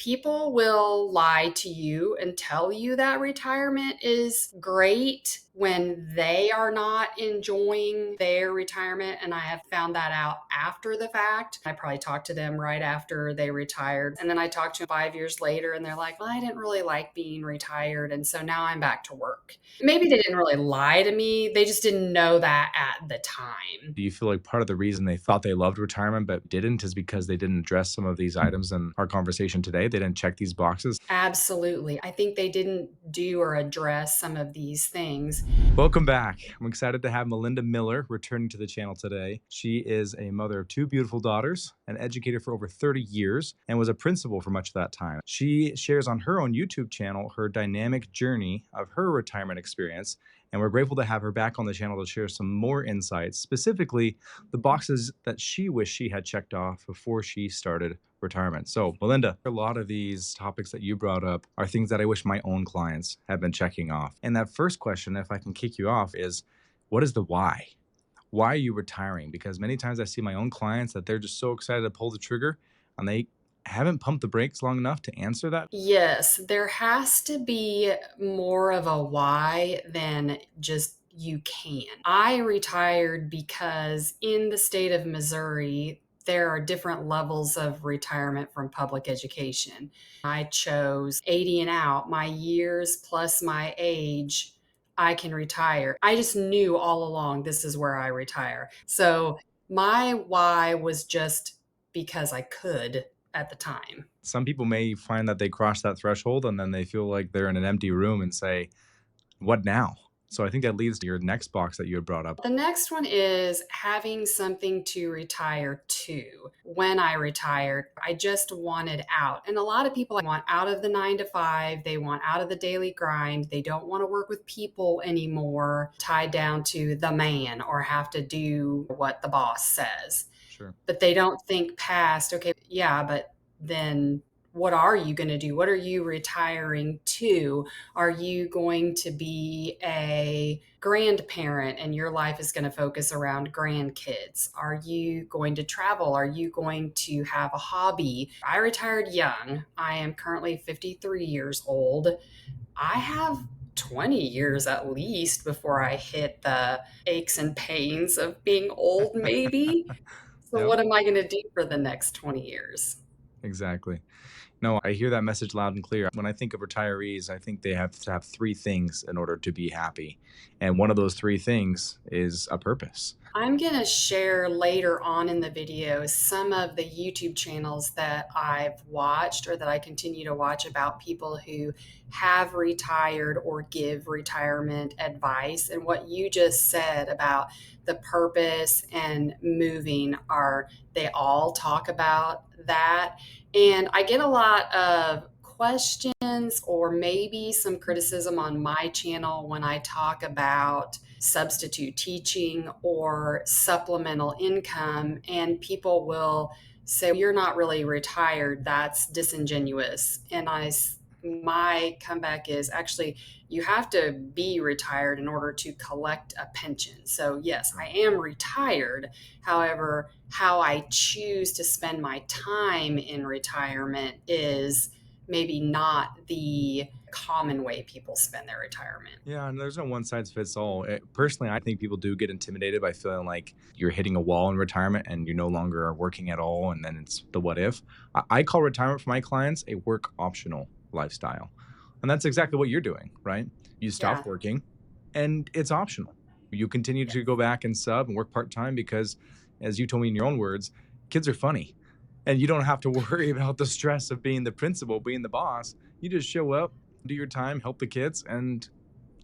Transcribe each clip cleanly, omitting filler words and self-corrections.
People will lie to you and tell you that retirement is great when they are not enjoying their retirement. And I have found that out after the fact. I probably talked to them right after they retired. And then I talked to them 5 years later and they're like, well, I didn't really like being retired. And so now I'm back to work. Maybe they didn't really lie to me. They just didn't know that at the time. Do you feel like part of the reason they thought they loved retirement but didn't is because they didn't address some of these items in our conversation today? They didn't check these boxes? Absolutely. I think they didn't do or address some of these things. Welcome back. I'm excited to have Melinda Miller returning to the channel today. She is a mother of two beautiful daughters, an educator for over 30 years, and was a principal for much of that time. She shares on her own YouTube channel her dynamic journey of her retirement experience, and we're grateful to have her back on the channel to share some more insights, specifically the boxes that she wished she had checked off before she started retirement. So, Melinda, a lot of these topics that you brought up are things that I wish my own clients had been checking off. And that first question, if I can kick you off, is what is the why? Why are you retiring? Because many times I see my own clients that they're just so excited to pull the trigger and they haven't pumped the brakes long enough to answer that. Yes, there has to be more of a why than just you can. I retired because in the state of Missouri, there are different levels of retirement from public education. I chose 80 and out, my years plus my age. I can retire. I just knew all along this is where I retire. So my why was just because I could at the time. Some people may find that they cross that threshold and then they feel like they're in an empty room and say, what now? So I think that leads to your next box that you had brought up. The next one is having something to retire to. When I retired, I just wanted out. And a lot of people want out of the 9 to 5. They want out of the daily grind. They don't want to work with people anymore, tied down to the man or have to do what the boss says. Sure. But they don't think past, okay, yeah, but then what are you going to do? What are you retiring to? Are you going to be a grandparent and your life is going to focus around grandkids? Are you going to travel? Are you going to have a hobby? I retired young. I am currently 53 years old. I have 20 years at least before I hit the aches and pains of being old, maybe. So, Yep. what am I going to do for the next 20 years? Exactly. No, I hear that message loud and clear. When I think of retirees, I think they have to have three things in order to be happy. And one of those three things is a purpose. I'm going to share later on in the video some of the YouTube channels that I've watched or that I continue to watch about people who have retired or give retirement advice. And what you just said about the purpose and moving are, they all talk about that. And I get a lot of questions or maybe some criticism on my channel when I talk about substitute teaching or supplemental income, and people will say, you're not really retired, that's disingenuous. And my comeback is actually, you have to be retired in order to collect a pension. So yes, I am retired. However, how I choose to spend my time in retirement is maybe not the common way people spend their retirement. Yeah, and there's no one size fits all. Personally, I think people do get intimidated by feeling like you're hitting a wall in retirement and you no longer are working at all. And then it's the what if. I call retirement for my clients a work optional lifestyle. And that's exactly what you're doing, right? You Yeah. stop working and it's optional. You continue to go back and sub and work part time because, as you told me in your own words, kids are funny. And you don't have to worry about the stress of being the principal, being the boss. You just show up, do your time, help the kids, and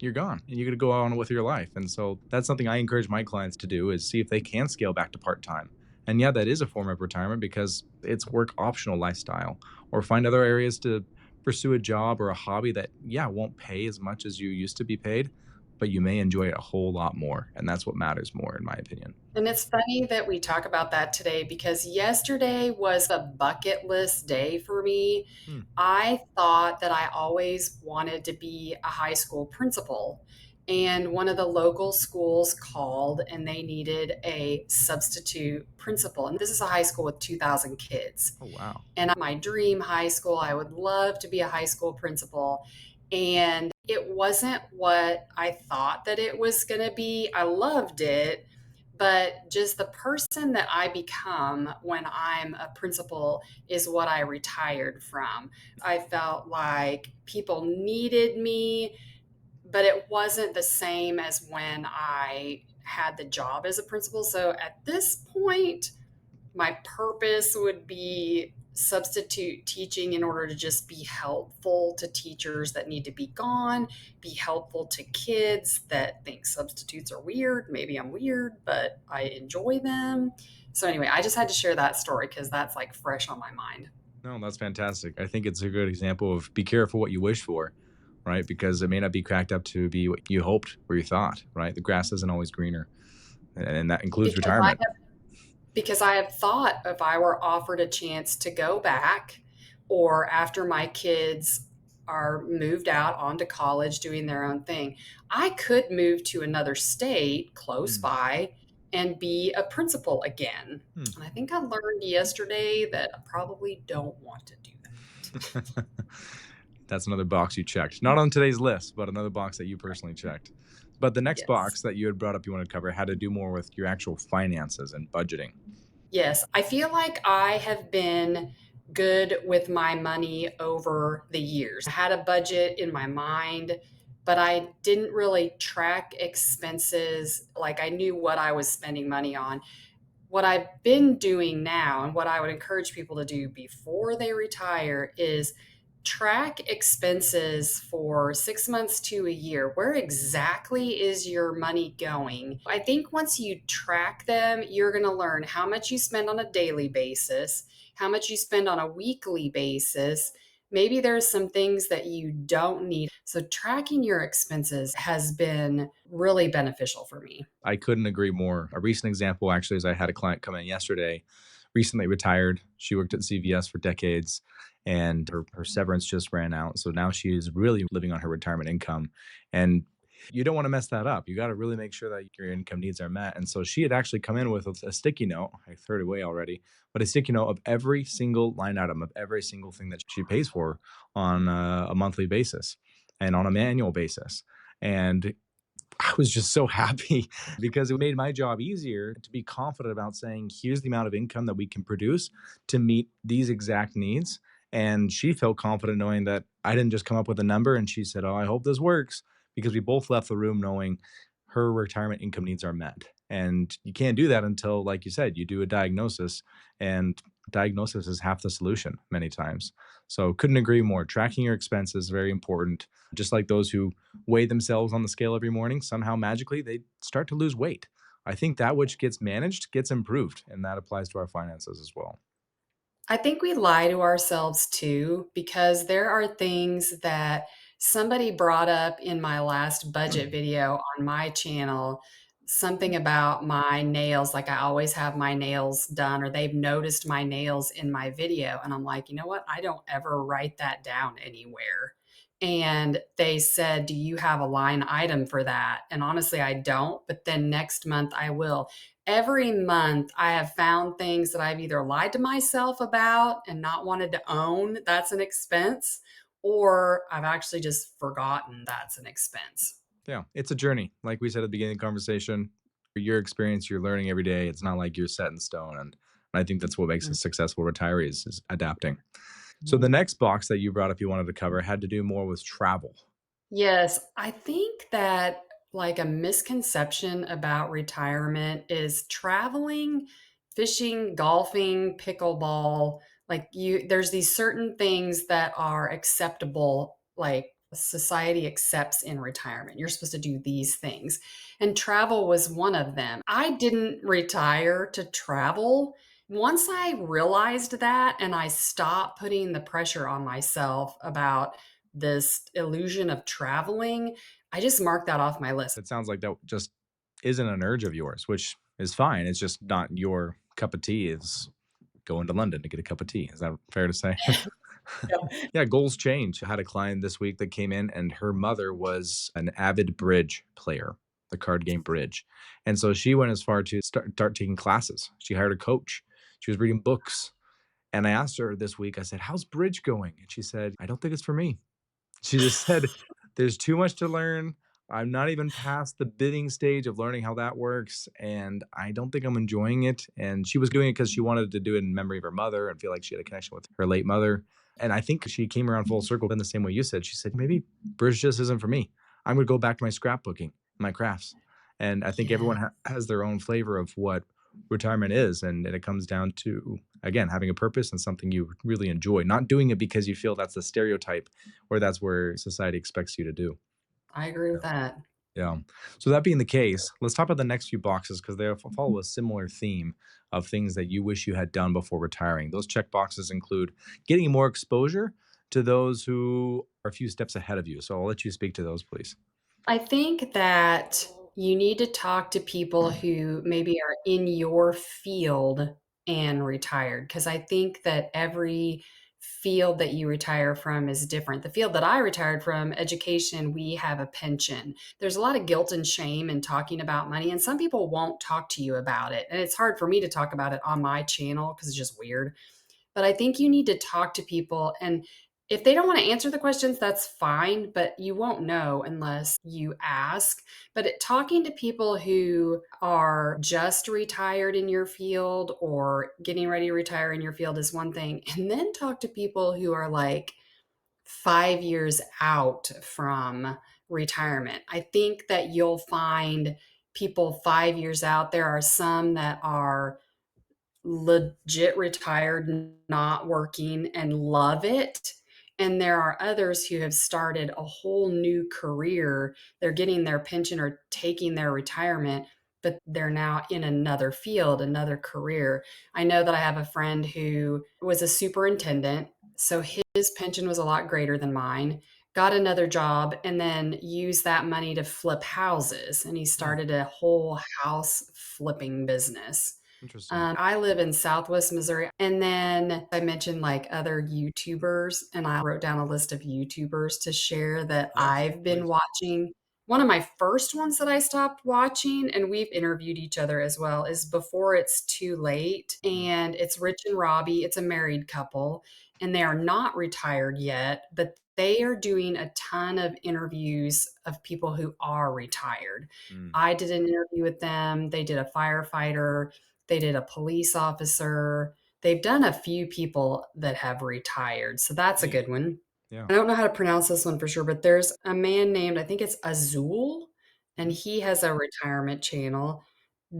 you're gone. And you're going to go on with your life. And so that's something I encourage my clients to do is see if they can scale back to part-time. And yeah, that is a form of retirement because it's work optional lifestyle, or find other areas to pursue a job or a hobby that, yeah, won't pay as much as you used to be paid, but you may enjoy it a whole lot more. And that's what matters more, in my opinion. And it's funny that we talk about that today because yesterday was a bucket list day for me. Hmm. I thought that I always wanted to be a high school principal. and one of the local schools called and they needed a substitute principal. And this is a high school with 2,000 kids. Oh, wow. And my dream high school, I would love to be a high school principal. And it wasn't what I thought that it was going to be. I loved it, but just the person that I become when I'm a principal is what I retired from. I felt like people needed me, but it wasn't the same as when I had the job as a principal. So at this point, my purpose would be substitute teaching in order to just be helpful to teachers that need to be gone, be helpful to kids that think substitutes are weird. Maybe I'm weird, but I enjoy them. So, anyway, I just had to share that story because that's like fresh on my mind. No, that's fantastic. I think it's a good example of be careful what you wish for, right? Because it may not be cracked up to be what you hoped or you thought, right? The grass isn't always greener, and that includes Because I retirement. because I have thought if I were offered a chance to go back or after my kids are moved out onto college doing their own thing, I could move to another state close Hmm. by and be a principal again. Hmm. And I think I learned yesterday that I probably don't want to do that. That's another box you checked. Not on today's list, but another box that you personally checked. But the next Yes. box that you had brought up you want to cover had to do more with your actual finances and budgeting. Yes, I feel like I have been good with my money over the years. I had a budget in my mind, but I didn't really track expenses. Like I knew what I was spending money on. What I've been doing now, and what I would encourage people to do before they retire, is track expenses for 6 months to a year. Where exactly is your money going? I think once you track them, you're going to learn how much you spend on a daily basis, how much you spend on a weekly basis. Maybe there's some things that you don't need. So, tracking your expenses has been really beneficial for me. I couldn't agree more. A recent example actually is I had a client come in yesterday, recently retired. She worked at CVS for decades and her severance just ran out. So now she is really living on her retirement income. And you don't want to mess that up. You got to really make sure that your income needs are met. And so she had actually come in with a sticky note. I threw it away already, but a sticky note of every single line item of every single thing that she pays for on a monthly basis and on an annual basis. And I was just so happy because it made my job easier to be confident about saying, here's the amount of income that we can produce to meet these exact needs. And she felt confident knowing that I didn't just come up with a number and she said, oh, I hope this works because we both left the room knowing her retirement income needs are met. And you can't do that until, like you said, you do a diagnosis, and diagnosis is half the solution many times. So couldn't agree more. Tracking your expenses is very important. Just like those who weigh themselves on the scale every morning, somehow magically they start to lose weight. I think that which gets managed gets improved, and that applies to our finances as well. I think we lie to ourselves too, because there are things that somebody brought up in my last budget video on my channel, something about my nails. Like I always have my nails done, or they've noticed my nails in my video. And I'm like, you know what? I don't ever write that down anywhere. And they said, do you have a line item for that? And honestly, I don't. But then next month I will. Every month I have found things that I've either lied to myself about and not wanted to own that's an expense, or I've actually just forgotten that's an expense. Yeah, it's a journey. Like we said at the beginning of the conversation, your experience, you're learning every day. It's not like you're set in stone. And I think that's what makes a successful retiree is adapting. So the Mhm. next box that you brought up you wanted to cover had to do more with travel. Yes, I think that like a misconception about retirement is traveling, fishing, golfing, pickleball. Like there's these certain things that are acceptable, like society accepts in retirement. You're supposed to do these things. And travel was one of them. I didn't retire to travel. Once I realized that and I stopped putting the pressure on myself about this illusion of traveling, I just marked that off my list. It sounds like that just isn't an urge of yours, which is fine. It's just not your cup of tea. It's going to London to get a cup of tea. Is that fair to say? Yep. Yeah, goals change. I had a client this week that came in and her mother was an avid bridge player, the card game bridge. And so she went as far to start taking classes. She hired a coach. She was reading books. And I asked her this week, I said, "How's bridge going?" And she said, "I don't think it's for me." She just said, "There's too much to learn. I'm not even past the bidding stage of learning how that works, and I don't think I'm enjoying it." And she was doing it because she wanted to do it in memory of her mother and feel like she had a connection with her late mother. And I think she came around full circle in the same way you said. She said, "Maybe bridge just isn't for me. I'm going to go back to my scrapbooking, my crafts." And I think Yeah, everyone has their own flavor of what retirement is. And it comes down to, again, having a purpose and something you really enjoy, not doing it because you feel that's the stereotype or that's where society expects you to do. I agree Yeah. with that. Yeah. So that being the case, let's talk about the next few boxes because they follow a similar theme of things that you wish you had done before retiring. Those check boxes include getting more exposure to those who are a few steps ahead of you. So I'll let you speak to those, please. I think that you need to talk to people who maybe are in your field and retired, because I think that every field that you retire from is different. The field that I retired from, education, we have a pension. There's a lot of guilt and shame in talking about money, and some people won't talk to you about it. And it's hard for me to talk about it on my channel because it's just weird. But I think you need to talk to people, and if they don't want to answer the questions, that's fine, but you won't know unless you ask. But talking to people who are just retired in your field or getting ready to retire in your field is one thing. And then talk to people who are like 5 years out from retirement. I think that you'll find people 5 years out. There are some that are legit retired, not working, and love it. And there are others who have started a whole new career. They're getting their pension or taking their retirement, but they're now in another field, another career. I know that I have a friend who was a superintendent. So his pension was a lot greater than mine, got another job, and then used that money to flip houses. And he Hmm, started a whole house flipping business. interesting. I live in Southwest Missouri. And then I mentioned like other YouTubers, and I wrote down a list of YouTubers to share that Yes, I've been please. watching. One of my first ones that I stopped watching, and we've interviewed each other as well, is Before It's Too Late. Mm, And it's Rich and Robbie. It's a married couple, and they are not retired yet, but they are doing a ton of interviews of people who are retired. mm, I did an interview with them. They did a firefighter, they did a police officer. They've done a few people that have retired. So that's a neat. good one. Yeah. I don't know how to pronounce this one for sure, but there's a man named, I think it's Azul, and Mm, he has a retirement channel.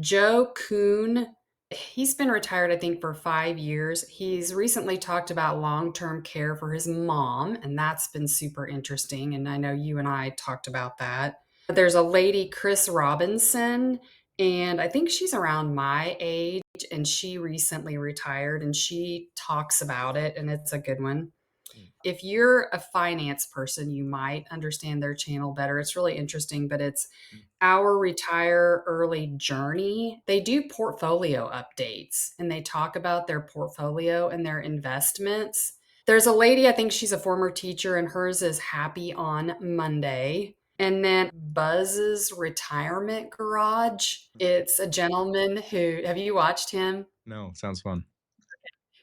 Joe Kuhn, he's been retired, I think, for 5 years. He's recently talked about long term care for his mom, and that's been super interesting. And I know you and I talked about that. There's a lady, Chris Robinson, and I think she's around my age, and she recently retired and she talks about it, and it's a good one. mm, If you're a finance person, you might understand their channel better. It's really interesting, but it's mm, Our Retire Early Journey. They do portfolio updates and they talk about their portfolio and their investments. There's a lady, I think she's a former teacher, and hers is Happy on Monday. And then Buzz's Retirement Garage. mm. It's a gentleman who, have you watched him? No, sounds fun.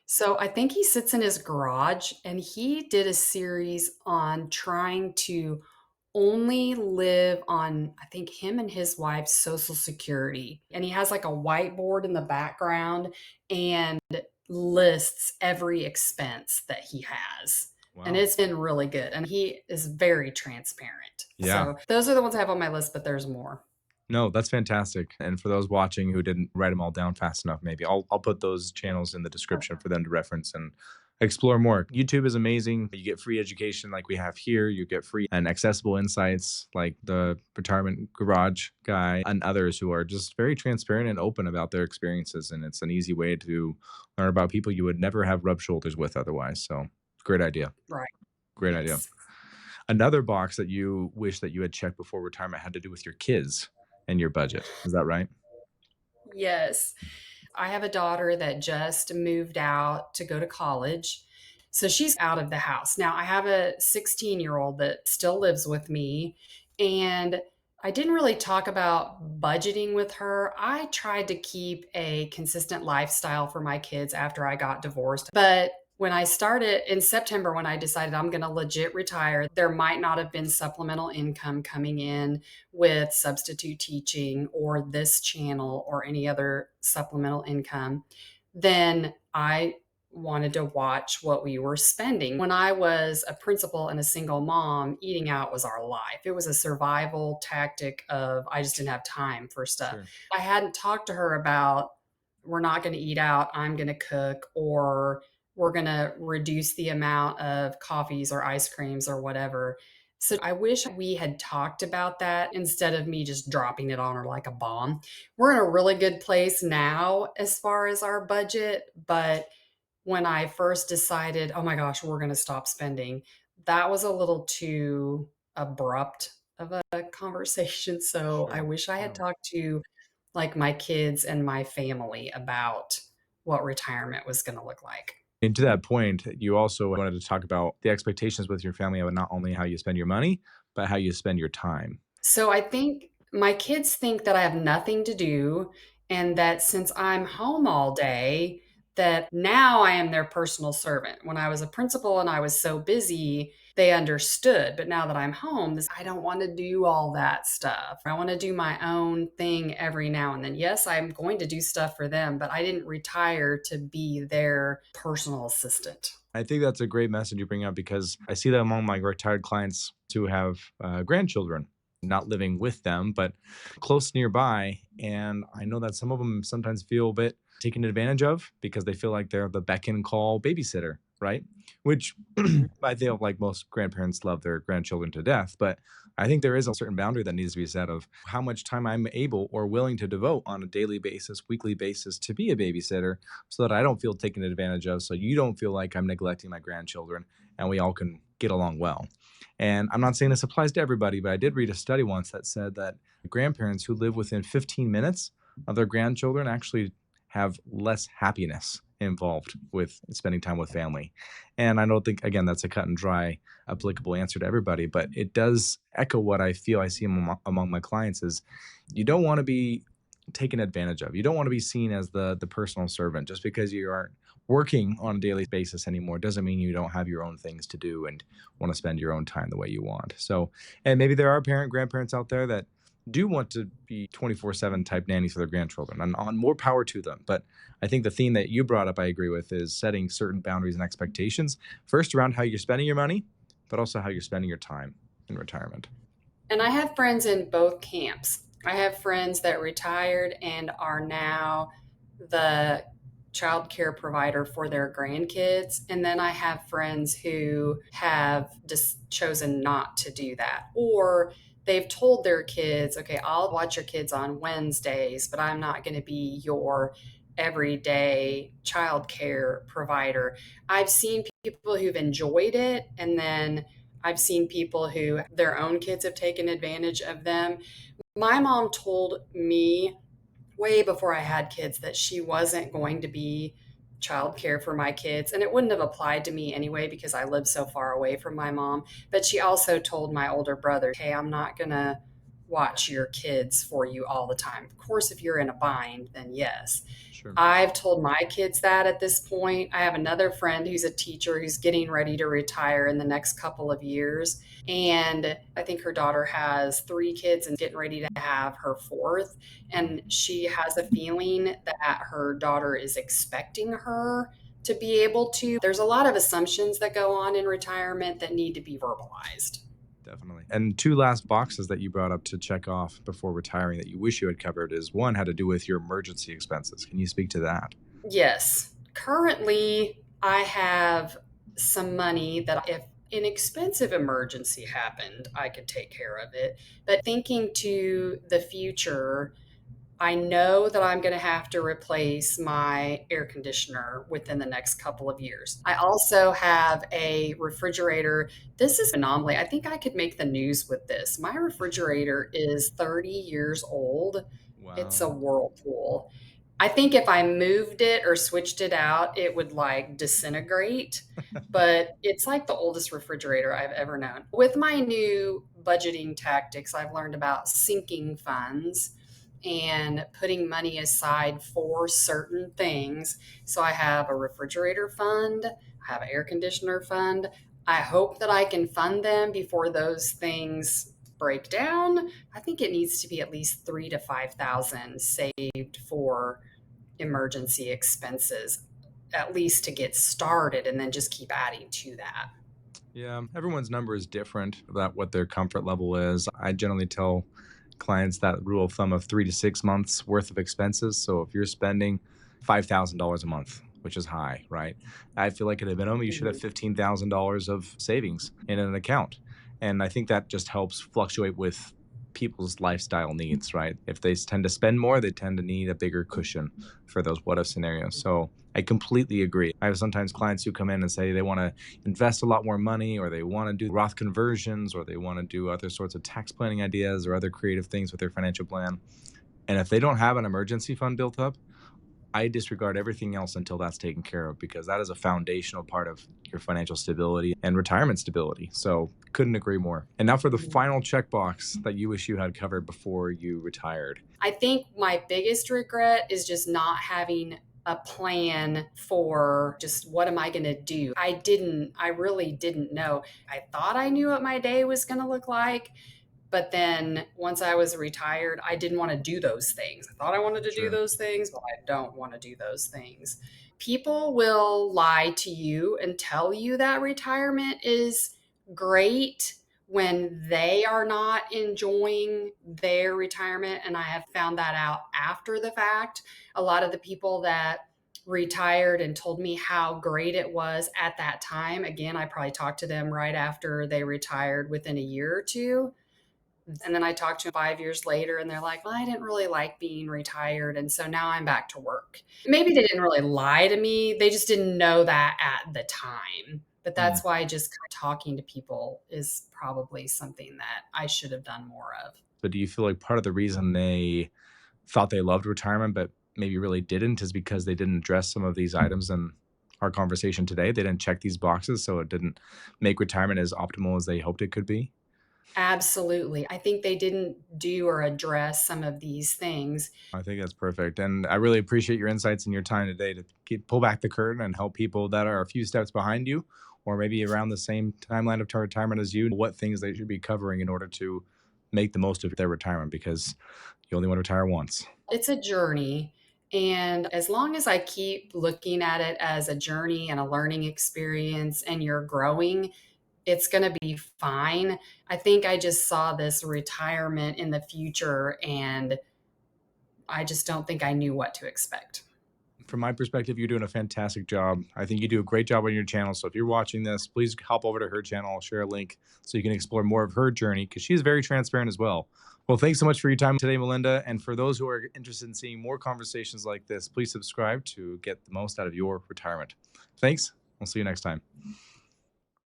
So I think he sits in his garage, and he did a series on trying to only live on, I think, him and his wife's social security. And he has like a whiteboard in the background and lists every expense that he has. And Wow. it's been really good. And he is very transparent. Yeah. So those are the ones I have on my list, but there's more. No, that's fantastic. And for those watching who didn't write them all down fast enough, maybe I'll put those channels in the description for them to reference and explore more. YouTube is amazing. You get free education like we have here. You get free and accessible insights like the retirement garage guy and others who are just very transparent and open about their experiences. And it's an easy way to learn about people you would never have rubbed shoulders with otherwise. So great idea. Right. Great idea. Yes. Another box that you wish that you had checked before retirement had to do with your kids and your budget. Is that right? Yes. I have a daughter that just moved out to go to college. So she's out of the house. Now I have a 16-year-old that still lives with me, and I didn't really talk about budgeting with her. I tried to keep a consistent lifestyle for my kids after I got divorced. But when I started in September, when I decided I'm going to legit retire, there might not have been supplemental income coming in with substitute teaching or this channel or any other supplemental income. Then I wanted to watch what we were spending. When I was a principal and a single mom, eating out was our life. It was a survival tactic of I just didn't have time for stuff. Sure. I hadn't talked to her about we're not going to eat out, I'm going to cook, or we're going to reduce the amount of coffees or ice creams or whatever. So I wish we had talked about that instead of me just dropping it on her like a bomb. We're in a really good place now as far as our budget, but when I first decided, oh my gosh, we're going to stop spending, that was a little too abrupt of a conversation. So I Sure. wish I had No. talked to like my kids and my family about what retirement was going to look like. And to that point, you also wanted to talk about the expectations with your family of not only how you spend your money, but how you spend your time. So I think my kids think that I have nothing to do and that since I'm home all day, that now I am their personal servant. When I was a principal and I was so busy, they understood. But now that I'm home, I don't want to do all that stuff. I want to do my own thing every now and then. Yes, I'm going to do stuff for them, but I didn't retire to be their personal assistant. I think that's a great message you bring up because I see that among my retired clients who have grandchildren, not living with them, but close nearby. And I know that some of them sometimes feel a bit taken advantage of because they feel like they're the beck and call babysitter, right? Which Mhm. I feel like most grandparents love their grandchildren to death. But I think there is a certain boundary that needs to be set of how much time I'm able or willing to devote on a daily basis, weekly basis to be a babysitter so that I don't feel taken advantage of. So you don't feel like I'm neglecting my grandchildren and we all can get along well. And I'm not saying this applies to everybody, but I did read a study once that said that grandparents who live within 15 minutes of their grandchildren actually have less happiness involved with spending time with family. And I don't think, again, that's a cut and dry applicable answer to everybody, but it does echo what I feel I see among my clients is you don't want to be taken advantage of. You don't want to be seen as the personal servant just because you aren't working on a daily basis anymore doesn't mean you don't have your own things to do and want to spend your own time the way you want. So, and maybe there are grandparents out there that do want to be 24/7 type nannies for their grandchildren and on more power to them. But I think the theme that you brought up I agree with is setting certain boundaries and expectations first around how you're spending your money, but also how you're spending your time in retirement. And I have friends in both camps. I have friends that retired and are now the child care provider for their grandkids. And then I have friends who have just chosen not to do that. Or they've told their kids, okay, I'll watch your kids on Wednesdays, but I'm not going to be your everyday child care provider. I've seen people who've enjoyed it and then I've seen people who their own kids have taken advantage of them. My mom told me way before I had kids that she wasn't going to be childcare for my kids. And it wouldn't have applied to me anyway because I live so far away from my mom. But she also told my older brother, hey, I'm not going to watch your kids for you all the time. Of course, if you're in a bind, then yes. Sure. I've told my kids that at this point. I have another friend who's a teacher who's getting ready to retire in the next couple of years. And I think her daughter has 3 kids and getting ready to have her fourth. And she has a feeling that her daughter is expecting her to be able to. There's a lot of assumptions that go on in retirement that need to be verbalized. Definitely. And two last boxes that you brought up to check off before retiring that you wish you had covered is one had to do with your emergency expenses. Can you speak to that? Yes. Currently, I have some money that if an expensive emergency happened, I could take care of it. But thinking to the future, I know that I'm going to have to replace my air conditioner within the next couple of years. I also have a refrigerator. This is an anomaly. I think I could make the news with this. My refrigerator is 30 years old. It's a Wow. Whirlpool. I think if I moved it or switched it out, it would like disintegrate. But it's like the oldest refrigerator I've ever known. With my new budgeting tactics, I've learned about sinking funds and putting money aside for certain things. So I have a refrigerator fund, I have an air conditioner fund. I hope that I can fund them before those things break down. I think it needs to be at least 3 to 5 thousand saved for emergency expenses, at least to get started, and then just keep adding to that. Yeah, everyone's number is different about what their comfort level is. I generally tell clients that rule of thumb of 3 to 6 months worth of expenses. So if you're spending $5,000 a month, which is high, right? I feel like at a minimum, you should have Mhm. $15,000 of savings in an account. And I think that just helps fluctuate with people's lifestyle needs, right? If they tend to spend more, they tend to need a bigger cushion for those what if scenarios. So I completely agree. I have sometimes clients who come in and say they want to invest a lot more money, or they want to do Roth conversions, or they want to do other sorts of tax planning ideas or other creative things with their financial plan. And if they don't have an emergency fund built up, I disregard everything else until that's taken care of, because that is a foundational part of your financial stability and retirement stability. So couldn't agree more. And now for the final checkbox that you wish you had covered before you retired. I think my biggest regret is just not having a plan for just what am I going to do. I really didn't know. I thought I knew what my day was going to look like. But then once I was retired, I didn't want to do those things. I thought I wanted to do Sure. those things, but I don't want to do those things. People will lie to you and tell you that retirement is great when they are not enjoying their retirement. And I have found that out after the fact. A lot of the people that retired and told me how great it was at that time, again, I probably talked to them right after they retired within a year or two, and then I talked to them 5 years later and they're like, well, I didn't really like being retired. And so now I'm back to work. Maybe they didn't really lie to me. They just didn't know that at the time. But Hmm. that's why just kind of talking to people is probably something that I should have done more of. But do you feel like part of the reason they thought they loved retirement, but maybe really didn't, is because they didn't address some of these items in our conversation today? They didn't check these boxes, so it didn't make retirement as optimal as they hoped it could be? Absolutely. I think they didn't do or address some of these things. I think that's perfect. And I really appreciate your insights and your time today to pull back the curtain and help people that are a few steps behind you, or maybe around the same timeline of retirement as you, what things they should be covering in order to make the most of their retirement, because you only want to retire once. It's a journey. And as long as I keep looking at it as a journey and a learning experience and you're growing, it's going to be fine. I think I just saw this retirement in the future and I just don't think I knew what to expect. From my perspective, you're doing a fantastic job. I think you do a great job on your channel. So if you're watching this, please hop over to her channel. I'll share a link so you can explore more of her journey, because she's very transparent as well. Well, thanks so much for your time today, Melinda. And for those who are interested in seeing more conversations like this, please subscribe to get the most out of your retirement. Thanks. We'll see you next time.